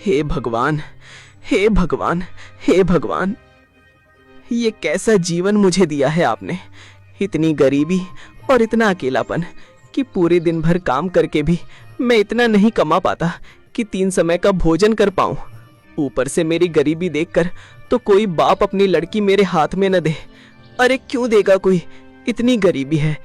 हे भगवान, हे भगवान, हे भगवान, ये कैसा जीवन मुझे दिया है आपने। इतनी गरीबी और इतना अकेलापन कि पूरे दिन भर काम करके भी मैं इतना नहीं कमा पाता कि 3 समय का भोजन कर पाऊं। ऊपर से मेरी गरीबी देखकर तो कोई बाप अपनी लड़की मेरे हाथ में न दे। अरे क्यों देगा कोई, इतनी गरीबी है।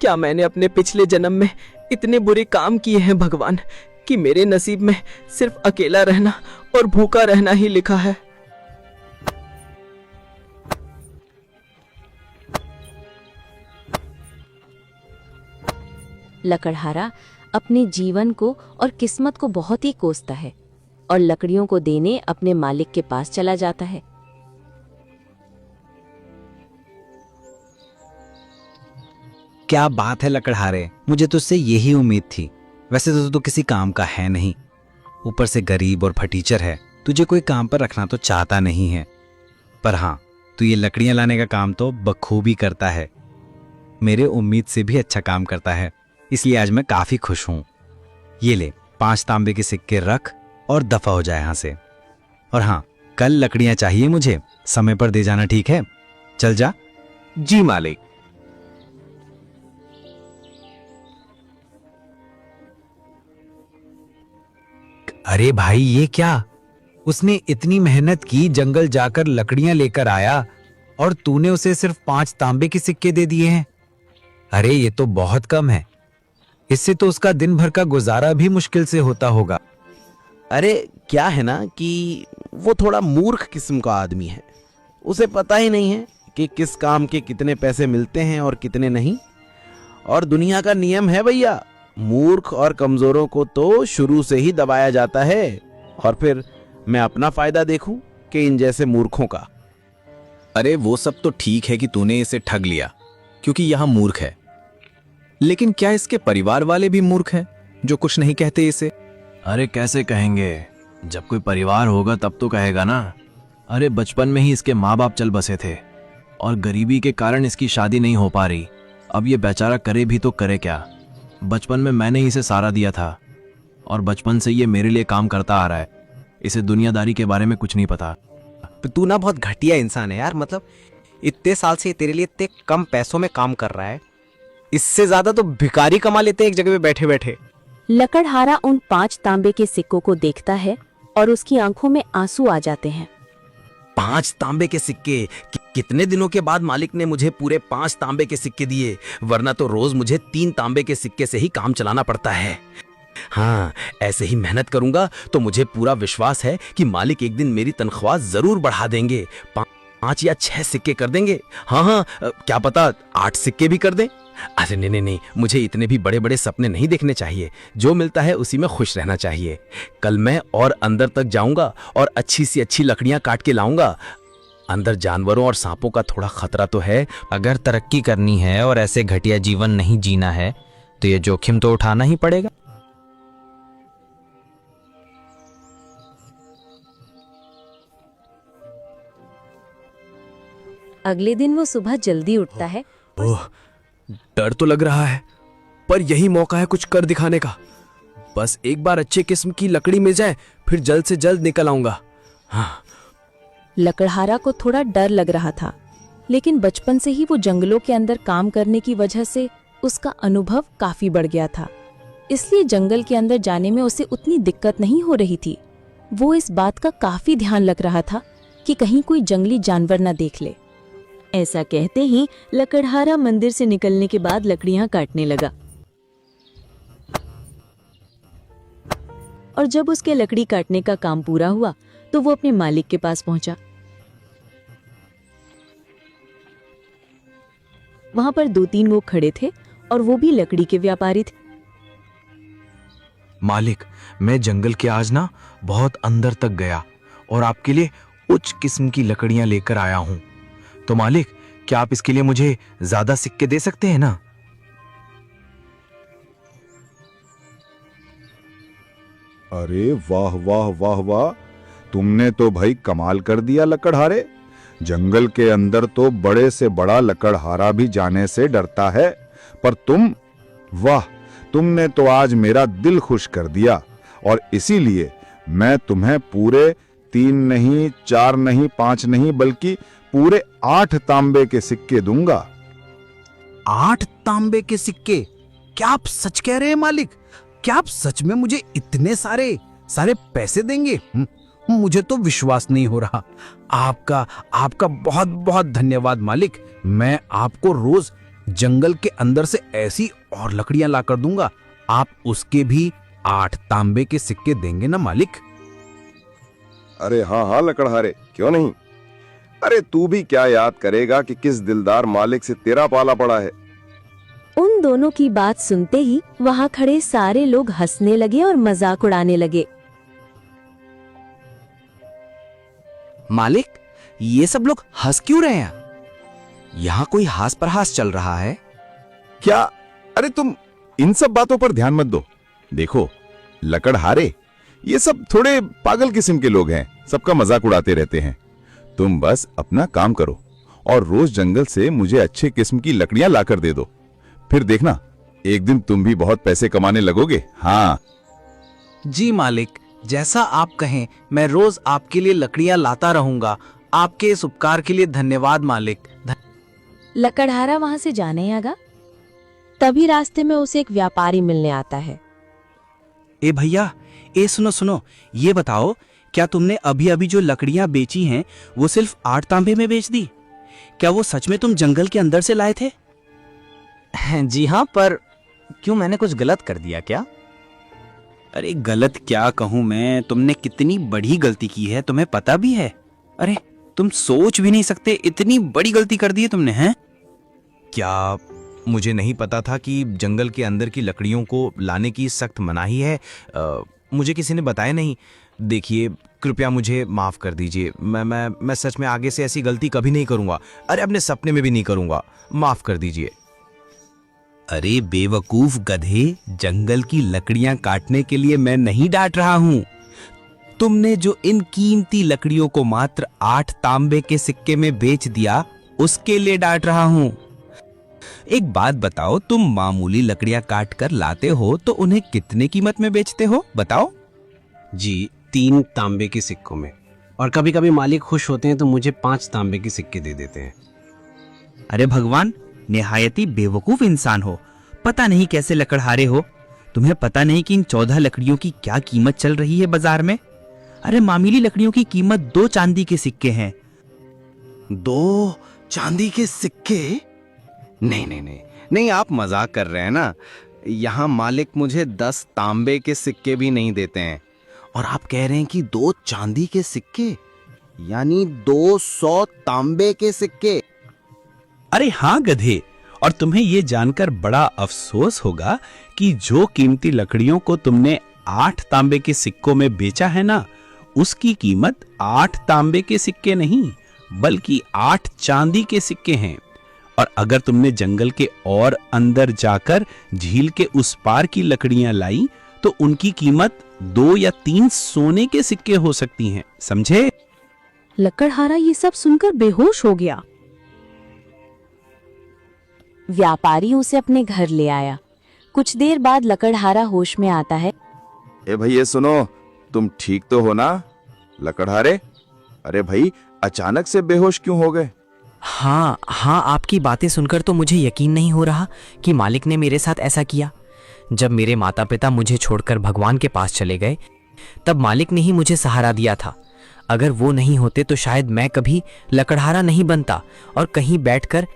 क्या मैंने अपने पिछले जन्म में इतने बुरे काम किए हैं भगवान कि मेरे नसीब में सिर्फ अकेला रहना और भूखा रहना ही लिखा है। लकड़हारा अपने जीवन को और किस्मत को बहुत ही कोसता है और लकड़ियों को देने अपने मालिक के पास चला जाता है। क्या बात है लकड़हारे, मुझे तुझसे यही उम्मीद थी। वैसे तो तू किसी काम का है नहीं, ऊपर से गरीब और फटीचर है। तुझे कोई काम पर रखना तो चाहता नहीं है, पर हाँ, तू ये लकड़ियां लाने का काम तो बखूबी करता है। मेरे उम्मीद से भी अच्छा काम करता है, इसलिए आज मैं काफी खुश हूं। ये ले 5 तांबे के सिक्के रख और दफा हो जाए यहां से। और हाँ, कल लकड़ियां चाहिए मुझे, समय पर दे जाना, ठीक है? चल जा। जी मालिक। अरे भाई, ये क्या? उसने इतनी मेहनत की, जंगल जाकर लकड़ियां लेकर आया और तूने उसे सिर्फ 5 तांबे के सिक्के दे दिए हैं। अरे ये तो बहुत कम है। इससे तो उसका दिन भर का गुजारा भी मुश्किल से होता होगा। अरे क्या है ना कि वो थोड़ा मूर्ख किस्म का आदमी है। उसे पता ही नहीं है कि किस काम के कितने पैसे मिलते हैं और कितने नहीं। और दुनिया का नियम है भैया, मूर्ख और कमजोरों को तो शुरू से ही दबाया जाता है। और फिर मैं अपना फायदा देखूं कि इन जैसे मूर्खों का। अरे वो सब तो ठीक है कि तूने इसे ठग लिया क्योंकि यहां मूर्ख है, लेकिन क्या इसके परिवार वाले भी मूर्ख हैं जो कुछ नहीं कहते इसे? अरे कैसे कहेंगे, जब कोई परिवार होगा तब तो कहेगा ना। अरे बचपन में ही इसके माँ बाप चल बसे थे और गरीबी के कारण इसकी शादी नहीं हो पा रही। अब ये बेचारा करे भी तो करे क्या। बचपन में मैंने ही इसे सहारा दिया था और बचपन से ये मेरे लिए काम करता आ रहा है। इसे दुनियादारी के बारे में कुछ नहीं पता। तू ना बहुत घटिया इंसान है यार। मतलब इतने साल से तेरे लिए इतने कम पैसों में काम कर रहा है, इससे ज्यादा तो भिखारी कमा लेते हैं एक जगह पे बैठे बैठे। लकड़हारा उन 5 तांबे के सिक्कों को देखता है और उसकी आंखों में आंसू आ जाते हैं। 5 तांबे के सिक्के? कितने दिनों के बाद मालिक ने मुझे पूरे 5 तांबे के सिक्के दिए, वरना तो रोज मुझे 3 तांबे के सिक्के से ही काम चलाना पड़ता है। हाँ, ऐसे ही मेहनत करूंगा तो मुझे पूरा विश्वास है कि मालिक एक दिन मेरी तनख्वाह जरूर बढ़ा देंगे। 5 या 6 सिक्के कर देंगे। हाँ, क्या पता 8 सिक्के भी कर दें। अरे नहीं, मुझे इतने भी बड़े बड़े सपने नहीं देखने चाहिए। जो मिलता है उसी में खुश रहना चाहिए। कल मैं और अंदर तक जाऊंगा और अच्छी सी अच्छी लकड़ियां काट के लाऊंगा। अंदर जानवरों और सांपों का थोड़ा खतरा तो है। अगर तरक्की करनी है और ऐसे घटिया जीवन नहीं जीना है तो ये जोखिम तो उठाना ही पड़ेगा। अगले दिन वो सुबह जल्दी उठता है। ओह, डर तो लग रहा है, पर यही मौका है कुछ कर दिखाने का। बस एक बार अच्छे किस्म की लकड़ी मिल जाए, फिर जल्द से जल्द निकल आऊंगा। हाँ। लकड़हारा को थोड़ा डर लग रहा था, लेकिन बचपन से ही वो जंगलों के अंदर काम करने की वजह से उसका अनुभव काफी बढ़ गया था, इसलिए जंगल के अंदर जाने में उसे उतनी दिक्कत नहीं हो रही थी। वो इस बात का काफी ध्यान रख रहा था कि कहीं कोई जंगली जानवर न देख ले। ऐसा कहते ही लकड़हारा मंदिर से निकलने के बाद लकड़ियां काटने लगा और जब उसके लकड़ी काटने का काम पूरा हुआ तो वो अपने मालिक के पास पहुंचा। वहां पर 2-3 लोग खड़े थे और वो भी लकड़ी के व्यापारी थे। मालिक, मैं जंगल के आज ना बहुत अंदर तक गया और आपके लिए उच्च किस्म की लकड़ियां लेकर आया हूं। तो मालिक, क्या आप इसके लिए मुझे ज्यादा सिक्के दे सकते हैं ना? अरे वाह वाह वाह वाह, तुमने तो भाई कमाल कर दिया लकड़हारे। जंगल के अंदर तो बड़े से बड़ा लकड़हारा भी जाने से डरता है, पर वाह, तुमने तो आज मेरा दिल खुश कर दिया और इसीलिए मैं तुम्हें पूरे 3 नहीं, 4 नहीं, 5 नहीं, बल्कि पूरे 8 तांबे के सिक्के दूंगा। 8 तांबे के सिक्के? क्या आप सच कह रहे हैं मालिक? क्या आप सच में मुझे इतने सारे सारे पैसे देंगे? मुझे तो विश्वास नहीं हो रहा। आपका आपका बहुत बहुत धन्यवाद मालिक। मैं आपको रोज जंगल के अंदर से ऐसी और लकड़ियां लाकर दूंगा। आप उसके भी 8 तांबे के सिक्के देंगे ना मालिक? अरे हाँ हाँ लकड़हारे, क्यों नहीं। अरे तू भी क्या याद करेगा कि किस दिलदार मालिक से तेरा पाला पड़ा है। उन दोनों की बात सुनते ही वहाँ खड़े सारे लोग हंसने लगे और मजाक उड़ाने लगे। मालिक, ये सब लोग हंस क्यों रहे हैं? यहाँ कोई हास प्रहास चल रहा है क्या? अरे तुम इन सब बातों पर ध्यान मत दो। देखो लकड़हारे, ये सब थोड़े पागल किस्म के लोग हैं, सबका मजाक उड़ाते रहते हैं। तुम बस अपना काम करो और रोज जंगल से मुझे अच्छे किस्म की लकड़ियां लाकर दे दो। फिर देखना, एक दिन तुम भी बहुत पैसे कमाने लगोगे। हाँ जी मालिक, जैसा आप कहें मैं रोज आपके लिए लकड़ियां लाता रहूंगा। आपके इस उपकार के लिए धन्यवाद मालिक। लकड़हारा वहाँ से जाने आगा। तभी रास्ते में उसे एक व्यापारी मिलने आता है। ए भैया, ए सुनो सुनो, ये बताओ, क्या तुमने अभी अभी जो लकड़ियां बेची हैं वो सिर्फ 8 तांबे में बेच दी? क्या वो सच में तुम जंगल के अंदर से लाए थे? जी हाँ, पर क्यों, मैंने कुछ गलत कर दिया क्या? अरे गलत क्या कहूं मैं, तुमने कितनी बड़ी गलती की है तुम्हें पता भी है? अरे तुम सोच भी नहीं सकते, इतनी बड़ी गलती कर दी है तुमने। हैं? क्या मुझे नहीं पता था कि जंगल के अंदर की लकड़ियों को लाने की सख्त मनाही है। मुझे किसी ने बताया नहीं। देखिए, कृपया मुझे माफ कर दीजिए। मैं सच में आगे से ऐसी गलती कभी नहीं करूंगा। अरे अपने सपने में भी नहीं करूंगा। माफ कर दीजिए। अरे बेवकूफ गधे, जंगल की लकड़ियां काटने के लिए मैं नहीं डांट रहा हूं। तुमने जो इन कीमती लकड़ियों को मात्र 8 तांबे के सिक्के में बेच दिया, उसके लिए डांट रहा हूं। एक बात बताओ, तुम मामूली लकड़ियां काट कर लाते हो तो उन्हें कितने कीमत में बेचते हो, बताओ? जी 3 तांबे के सिक्कों में, और कभी कभी मालिक खुश होते हैं तो मुझे 5 तांबे के सिक्के दे देते हैं। अरे भगवान, निहायती बेवकूफ इंसान हो। पता नहीं कैसे लकड़हारे हो। तुम्हें पता नहीं कि इन 14 लकड़ियों की क्या कीमत चल रही है बाजार में? अरे मामूली लकड़ियों की कीमत 2 चांदी के सिक्के हैं। 2 चांदी के सिक्के? नहीं नहीं नहीं नहीं, आप मजाक कर रहे हैं ना। यहाँ मालिक मुझे 10 तांबे के सिक्के भी नहीं देते हैं, और आप कह रहे हैं कि 2 चांदी के सिक्के, यानी 200 तांबे के सिक्के। अरे हाँ गधे, और तुम्हें ये जानकर बड़ा अफसोस होगा कि जो कीमती लकड़ियों को तुमने 8 तांबे के सिक्कों में बेचा है ना, उसकी कीमत 8 तांबे के सिक्के नहीं बल्कि 8 चांदी के सिक्के हैं। और अगर तुमने जंगल के और अंदर जाकर झील के उस पार की लकड़ियां लाई तो उनकी कीमत 2 या 3 सोने के सिक्के हो सकती हैं, समझे? लकड़हारा ये सब सुनकर बेहोश हो गया। व्यापारी उसे अपने घर ले आया। कुछ देर बाद लकड़हारा होश में आता है। ए भाई ये सुनो, तुम ठीक तो हो ना लकड़हारे? अरे भाई, अचानक से बेहोश क्यों हो गए? हाँ हाँ, आपकी बातें सुनकर तो मुझे यकीन नहीं हो रहा कि मालिक ने मेरे साथ ऐसा किया। जब मेरे माता पिता मुझे छोड़कर भगवान के पास चले गए, तब मालिक ने ही मुझे सहारा दिया था। अगर वो नहीं होते तो शायद मैं कभी लकड़हारा नहीं बनता और कहीं बैठकर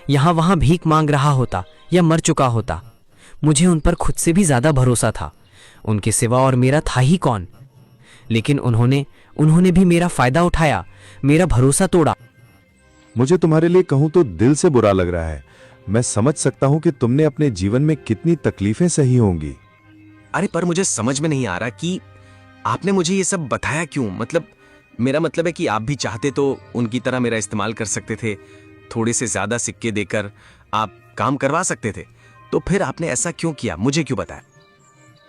यहाँ वहाँ भीख मांग रहा होता या मर चुका होता। मुझे उन पर खुद से भी ज़्यादा भरोसा था। उनके सिवा और मेरा था ही कौन। लेकिन उन्होंने भी मेरा फ़ायदा उठाया, मेरा भरोसा तोड़ा। मुझे तुम्हारे लिए कहूं तो दिल से बुरा लग रहा है। मैं समझ सकता हूं कि तुमने अपने जीवन में कितनी तकलीफें सही होंगी। अरे पर मुझे समझ में नहीं आ रहा कि आपने मुझे ये सब बताया क्यों। मतलब मेरा मतलब है कि आप भी चाहते तो उनकी तरह मेरा इस्तेमाल कर सकते थे। थोड़े से ज्यादा सिक्के देकर आप काम करवा सकते थे। तो फिर आपने ऐसा क्यों किया, मुझे क्यों बताया?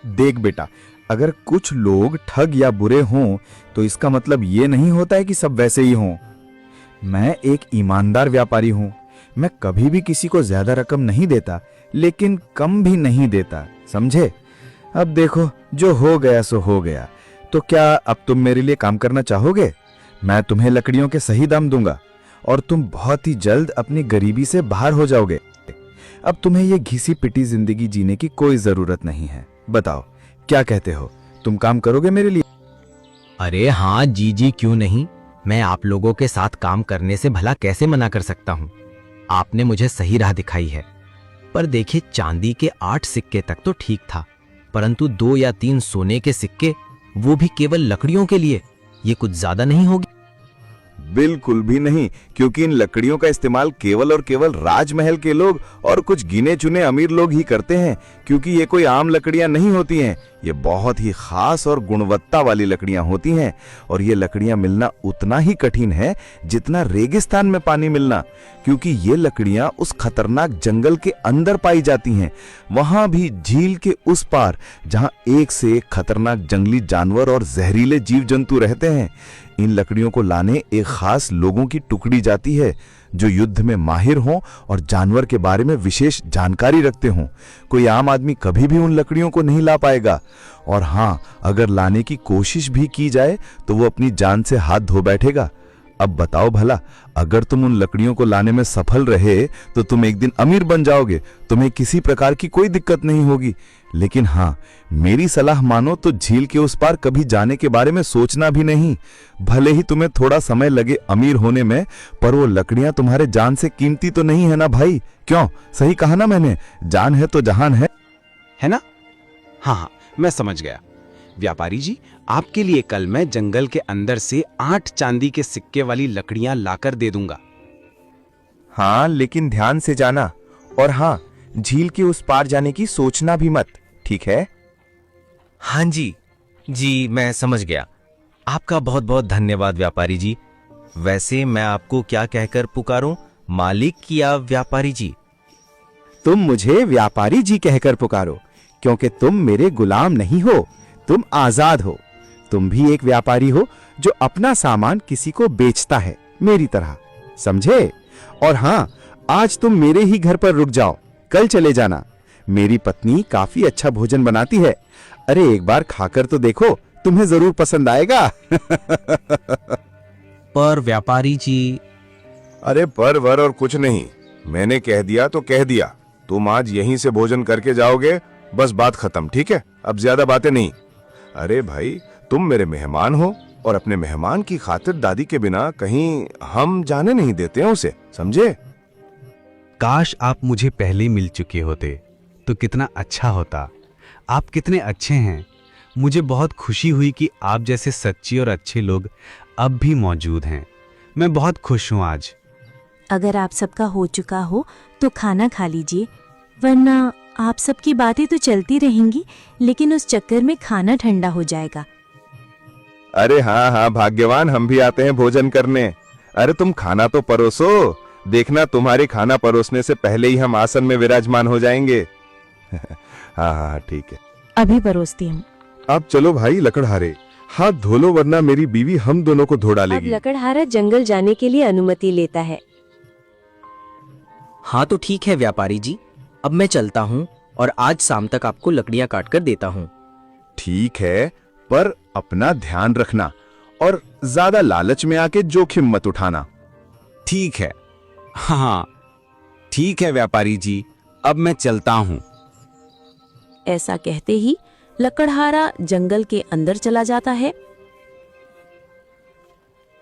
देख बेटा, अगर कुछ लोग ठग या बुरे हों तो इसका मतलब ये नहीं होता है कि सब वैसे ही हों। मैं एक ईमानदार व्यापारी हूं। मैं कभी भी किसी को ज्यादा रकम नहीं देता, लेकिन कम भी नहीं देता, समझे? अब देखो, जो हो गया सो हो गया। तो क्या अब तुम मेरे लिए काम करना चाहोगे? मैं तुम्हें लकड़ियों के सही दाम दूंगा और तुम बहुत ही जल्द अपनी गरीबी से बाहर हो जाओगे। अब तुम्हें ये घिसी पिटी जिंदगी जीने की कोई जरूरत नहीं है। बताओ क्या कहते हो, तुम काम करोगे मेरे लिए? अरे हाँ जी जी, क्यों नहीं। मैं आप लोगों के साथ काम करने से भला कैसे मना कर सकता हूँ। आपने मुझे सही राह दिखाई है। पर देखिए, चांदी के 8 सिक्के तक तो ठीक था, परंतु 2 या 3 सोने के सिक्के, वो भी केवल लकड़ियों के लिए, ये कुछ ज्यादा नहीं होगी? बिल्कुल भी नहीं, क्योंकि इन लकड़ियों का इस्तेमाल केवल और केवल राजमहल के लोग और कुछ गिने चुने अमीर लोग ही करते हैं, क्योंकि ये कोई आम लकड़ियां नहीं होती हैं। ये बहुत ही खास और गुणवत्ता वाली लकड़ियां होती हैं, और ये लकड़ियां मिलना उतना ही कठिन है जितना रेगिस्तान में पानी मिलना, क्योंकि ये लकड़ियां उस खतरनाक जंगल के अंदर पाई जाती हैं, वहां भी झील के उस पार, जहां एक से एक खतरनाक जंगली जानवर और जहरीले जीव जंतु रहते हैं। इन लकड़ियों को लाने एक खास लोगों की टुकड़ी जाती है, जो युद्ध में माहिर हों और जानवर के बारे में विशेष जानकारी रखते हों। कोई आम आदमी कभी भी उन लकड़ियों को नहीं ला पाएगा, और हाँ, अगर लाने की कोशिश भी की जाए तो वो अपनी जान से हाथ धो बैठेगा। अब बताओ भला, अगर तुम उन लकड़ियों को लाने में सफल रहे तो तुम एक दिन अमीर बन जाओगे, तुम्हें किसी प्रकार की कोई दिक्कत नहीं होगी। लेकिन हाँ, मेरी सलाह मानो तो झील के उस पार कभी जाने के बारे में सोचना भी नहीं। भले ही तुम्हें थोड़ा समय लगे अमीर होने में, पर वो लकड़ियां तुम्हारे जान से कीमती तो नहीं है ना भाई? क्यों, सही कहा ना मैंने? जान है तो जहान है ना? हाँ हाँ, मैं समझ गया। व्यापारी जी, आपके लिए कल मैं जंगल के अंदर से 8 चांदी के सिक्के वाली लकड़ियां लाकर दे दूंगा। हाँ, लेकिन ध्यान से जाना, और हाँ, झील के उस पार जाने की सोचना भी मत, ठीक है? हाँ जी जी, मैं समझ गया। आपका बहुत बहुत धन्यवाद व्यापारी जी। वैसे मैं आपको क्या कहकर पुकारूं, मालिक या व्यापारी जी? तुम मुझे व्यापारी जी कहकर पुकारो, क्योंकि तुम मेरे गुलाम नहीं हो, तुम आजाद हो। तुम भी एक व्यापारी हो जो अपना सामान किसी को बेचता है, मेरी तरह, समझे? और हाँ, आज तुम मेरे ही घर पर रुक जाओ, कल चले जाना। मेरी पत्नी काफी अच्छा भोजन बनाती है। अरे एक बार खाकर तो देखो, तुम्हें जरूर पसंद आएगा। पर व्यापारी जी। अरे पर वर और कुछ नहीं, मैंने कह दिया तो कह दिया। तुम आज यहीं से भोजन करके जाओगे, बस बात खत्म, ठीक है? अब ज्यादा बातें नहीं। अरे भाई, तुम मेरे मेहमान हो, और अपने मेहमान की खातिर दादी के बिना कहीं हम जाने नहीं देते हैं उसे, समझे? काश आप मुझे पहले मिल चुके होते तो कितना अच्छा होता। आप कितने अच्छे हैं। मुझे बहुत खुशी हुई कि आप जैसे सच्चे और अच्छे लोग अब भी मौजूद हैं। मैं बहुत खुश हूं आज। अगर आप सबका हो चुका हो तो खाना खा लीजिए, वरना आप सबकी बातें तो चलती रहेंगी, लेकिन उस चक्कर में खाना ठंडा हो जाएगा। अरे हाँ हाँ भाग्यवान, हम भी आते हैं भोजन करने। अरे तुम खाना तो परोसो, देखना तुम्हारे खाना परोसने से पहले ही हम आसन में विराजमान हो जाएंगे। हाँ हाँ ठीक है, अभी परोसती हूँ। अब चलो भाई लकड़हारे, हाथ धो लो, वरना मेरी बीवी हम दोनों को धो अब डालेगी। लकड़हारा जंगल जाने के लिए अनुमति लेता है। हाँ तो ठीक है व्यापारी जी, अब मैं चलता हूँ और आज शाम तक आपको लकड़ियाँ काट कर देता हूँ। ठीक है, पर अपना ध्यान रखना और ज्यादा लालच में आके जोखिम मत उठाना। ठीक है। हाँ ठीक है व्यापारी जी, अब मैं चलता हूँ। ऐसा कहते ही लकड़हारा जंगल के अंदर चला जाता है।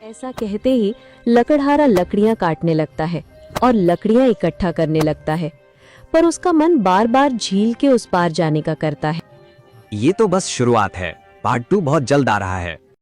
ऐसा कहते ही लकड़हारा लकड़ियां काटने लगता है और लकड़ियां इकट्ठा करने लगता है, पर उसका मन बार बार झील के उस पार जाने का करता है। ये तो बस शुरुआत है, पार्ट 2 बहुत जल्द आ रहा है।